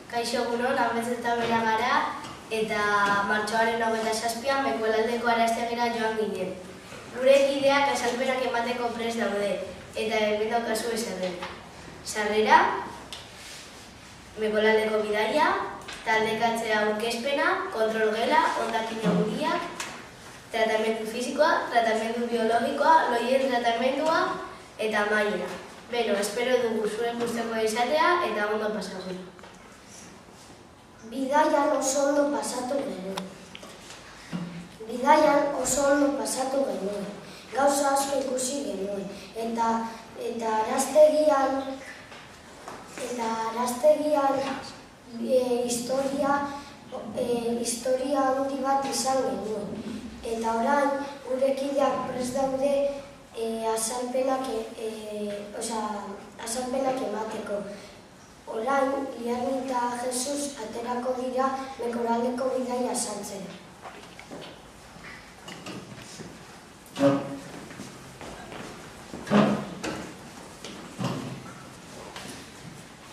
Kaixo egunon, Amets eta Bera gara, eta martxoaren 27an Mekuelaldeko Arastegira joan ginen. Gure kideak azalpenak emateko prest daude, eta hemen daukazu esaten. Sarrera, Mekuelaldeko bidaia, taldekatzea aurkezpena, kontrol gela, hondakin egudiak, tratamendu fisikoa, tratamendu biologikoa, loien tratamendua eta amaiera. Beno, espero dugu zuen gustoko izatea eta ondo pasatu. Bidaian oso ondo pasatu genuen. Gauza asko ikusi genuen. Eta araztegian historia handi bat izan genuen. Eta orain gure kideak prest daude azalpenak emateko. Orain, Iarni eta Jesus aterako dira Mekuelaldeko bidaia azaltzera.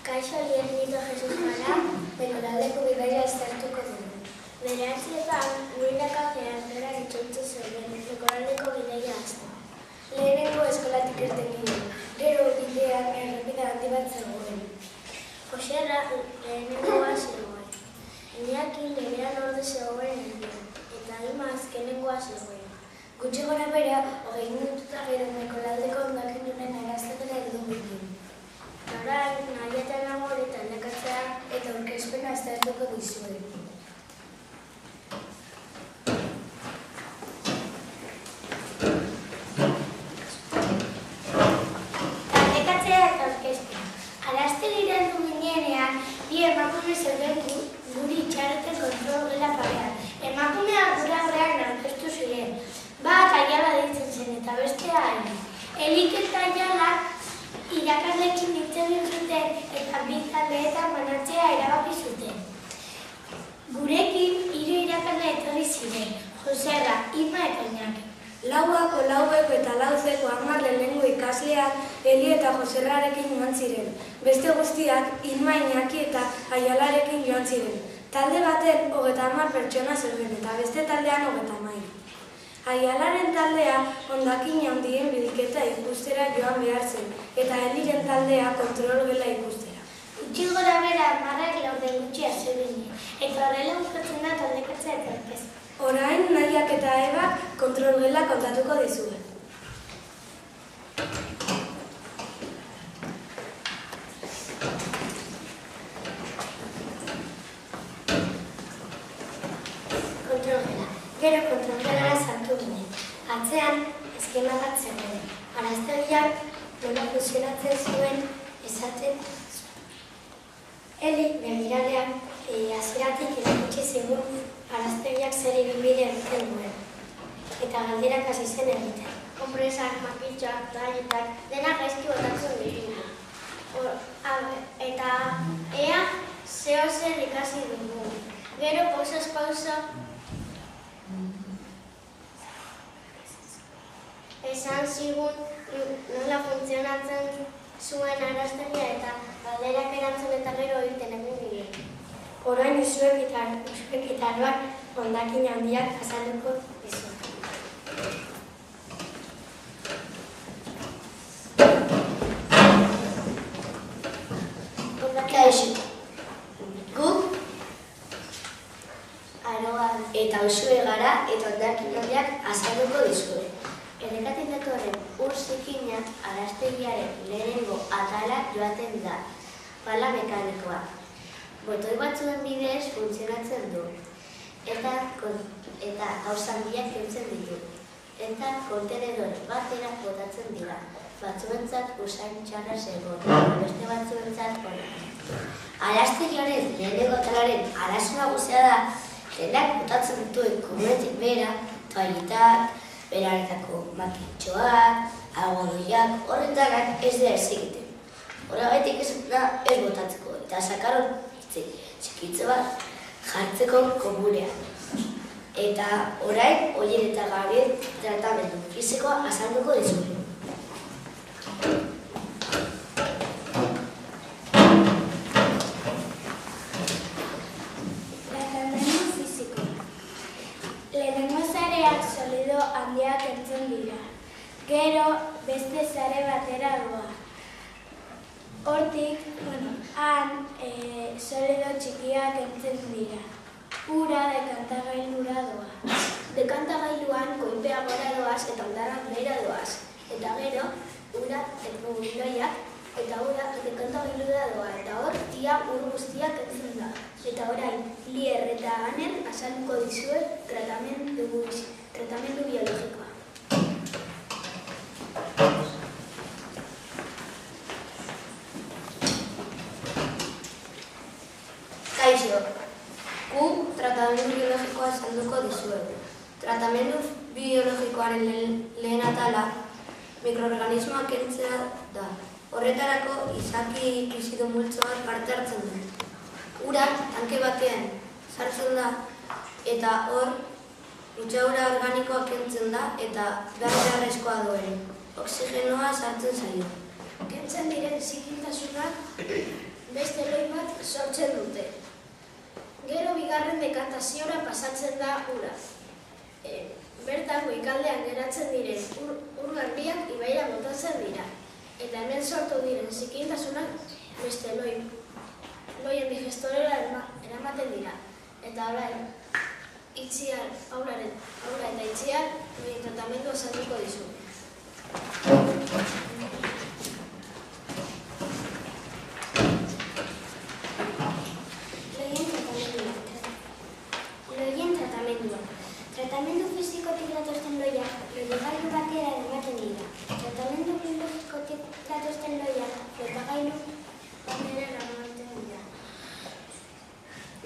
Kaixo, Iarni eta Jesus gara, Mekuelaldeko bidaia aztertuko dugu. Bederatzietan, gure irakasleak berak itxoitzu zeuden Mekuelaldeko bidaia azten. Lehenengo eskolatik irten ginen, gero bidean errepide handi bat zegoen. Joserra lehenengoa zegoen, Iñaki lehenean orde zegoen erdian, eta Ima azkenengoa zegoen. Gutxi gora bera, 20 minututa gero Mekuelaldeko hondakinunen araztegera heldu ginen. Orain, Naia eta Nagore taldekatzea eta aurkezpena aztertuko dizuet. Emakume zeuden guri itxaroten kontrol gela parean. Emakumeak gure aurrean aurkeztu ziren. Bat Aiala deitzen zen eta bestea Aina. Elik eta Aialak irakasleekin hitz egin zuten eta bi taldeetan banatzea erabaki zuten. Gurekin 3 irakasle etorri ziren, Joserra, Ima eta Iñaki. Lauako, laueko eta lauzeko 10 lehenengo ikasleak Eli eta Joserrarekin joan ziren. Beste guztiak Ima, Iñaki eta Aialarekin joan ziren. Talde baten 30 pertsona zeuden eta beste taldean 30. Aialaren taldea hondakin handien bilketa ikustera joan behar zen eta Eliren taldea kontrol gela ikustera. Gutxi gora bera 10 laurden gutxia zeuden eta horrela bukatzen da taldekatzea eta aurkezpena. Orain, Naiak eta Ebak kontrol gela kontatuko dizuet. Kontrol gela. Gero kontrol gelara sartu ginen. Atzean, eskema bat zegoen. Araztegiak nola funtzionatzen zuen esaten zuen. Eli, begiralean, hasieratik erakutsi zigun araztegiak zer ibilbide egiten duen. Eta galderak hasi zen egiten. Konpresak, makitxoak, toalletak, dena gaizki botatzen ditu. Eta ea zeo zer ikasi dugu. Gero pausaz pausa esan zigun nola funtzionatzen zuen araztegia eta galderak erantzun eta gero egiten egin ginen. Orain usuek gitarroak hondakin handiak azalduko dizuet. Kaixo, guk Aroa eta Usue gara eta hondakin handiak azalduko dizuet. Errekatik datorren ur zikina araztegiaren lehenengo atala joaten da, pala mekanikoa. Botoi batzuen bidez funtzionatzen du, eta gauza handiak kentzen ditu, eta kontenedore batera botatzen dira, batzuentzat usain txarra zegoen, beste batzuentzat ona. Araztegiaren lehenengo atalaren arazo nagusia da, jendeak botatzen dituen komunetik bera, toalletak, beraretako makitxoak, algodoiak, horretarak ez dira ez egiten. Horregatik ez botatzeko eta sakaron txikitze bat jartzeko komunean. Eta orain, horien eta gabien tratamendu fisikoa azalduko dizuet. beste sare batera doa. Hortik, han solido txikiak entzen dira. Ura dekantagailura doa. Dekantagailuan koipea gora doaz eta hondarrak behera doaz. Eta gero, ura termogiloiak eta ura dekantagailura doa. Eta hor, ia ur guztiak entzen da. Eta orain, Lier eta Aner azalduko dizuet tratamendu biologikoa. Kaixo, gu tratamendu biologikoa azalduko dizuet. Tratamendu biologikoaren lehen atala mikroorganismoak kentzea da. Horretarako izaki bizidu multzoak parte hartzen du. Ura tanke batean sartzen da eta hor kutsadura organikoa kentzen da eta beharrezkoa duen oxigenoa sartzen zaio. Kentzen diren zikintasunak beste eloi bat sortzen dute. Gero bigarren dekantaziora pasatzen da ura. Bertan goikaldean geratzen diren ur garbiak ibaira botatzen dira. Eta hemen sortu diren zikintasunak beste loien digestorera eramaten dira. Eta orain, aula eta itxiar, loien tratamendu azalduko dizu. Loien tratamendua. Tratamendu fisikotik datosten loiak, logegailu batera eramaten dira. Tratamendu biologikotik datosten loiak, flotagailu batera eramaten dira.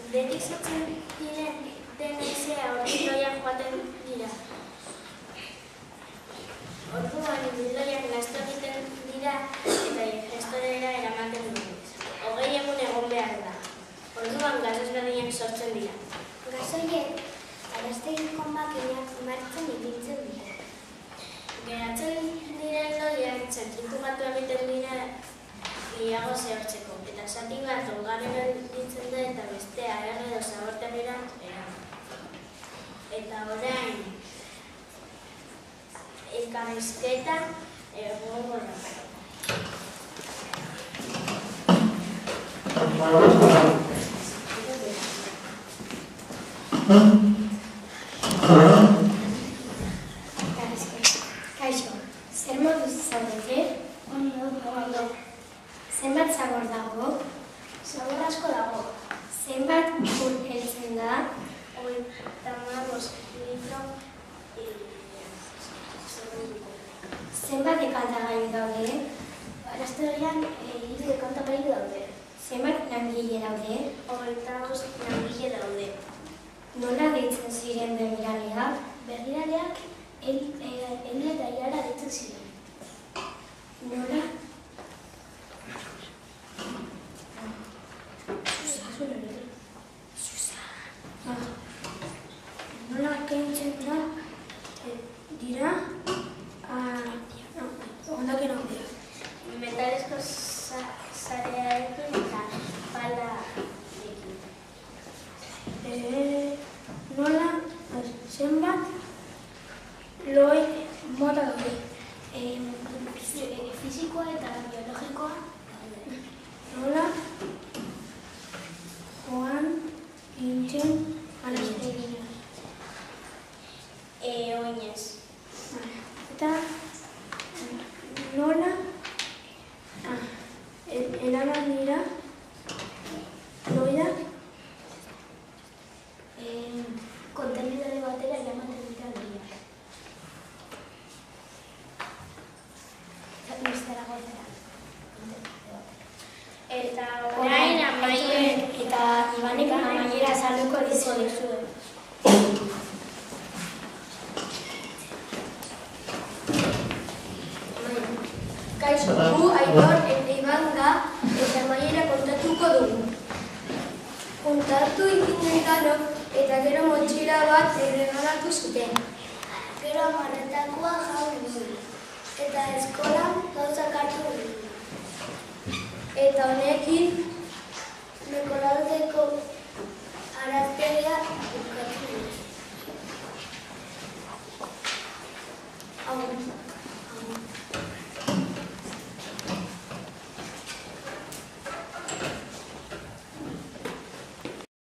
Betik sortzen diren denezea hortik loiak joaten dira. Orduan, loiak nasto egiten dira eta gestorera eramaten dira. 20 egun egon behar da. Orduan, gas ezberdinak sortzen dira. Gas horiek, araztegiko makinak martzen ipintzen dute. Geratzen diren loiak zentrifugatu egiten dira gehiago zehortzeko. Eta zati bat ongarren ditzen da eta bestea edo zabortenera eraman. Eta orain, elkarrizketa egongo da. Kaixo, zer moduz zaudete? Ondo. Zenbat zabor dago? Zabor asko dago. Zenbat ur heltzen da? 35 litro segunduko. Zenbat dekantagailu daude? Araztegian 3 dekantagailu daude. Zenbat langile daude? 25 langile daude. Nola deitzen ziren begiraleak? Begiraleak Eli eta Iara ditzen ziren. Nola? Nola kentzen da? Dira? Ondaken hau dira. Metalezko zarearekin eta palarekin. Nola? Zenbat? Loi mota daude. Fisikoa eta biologikoa daude. Nola? Joan gintzen araztegina. Oinez. Eta nola? Eraman dira? Loiak? Kontenidore batera eramaten dira loiak. Mistera gotera. Eta orain amaieren Eta Ibanek amaiera azalduko dizue. Kaixo, gu Aitor eta Ibanga eta amaiera kontatuko dugu. Kontatu ikinen danok eta gero motxila bat erregalatu zuten. gero amarretakoa jaun nuen. Eta eskolan gauzak hartu nuen. Eta honekin, Mekoraldeko araztegia bukatu nuen. hau,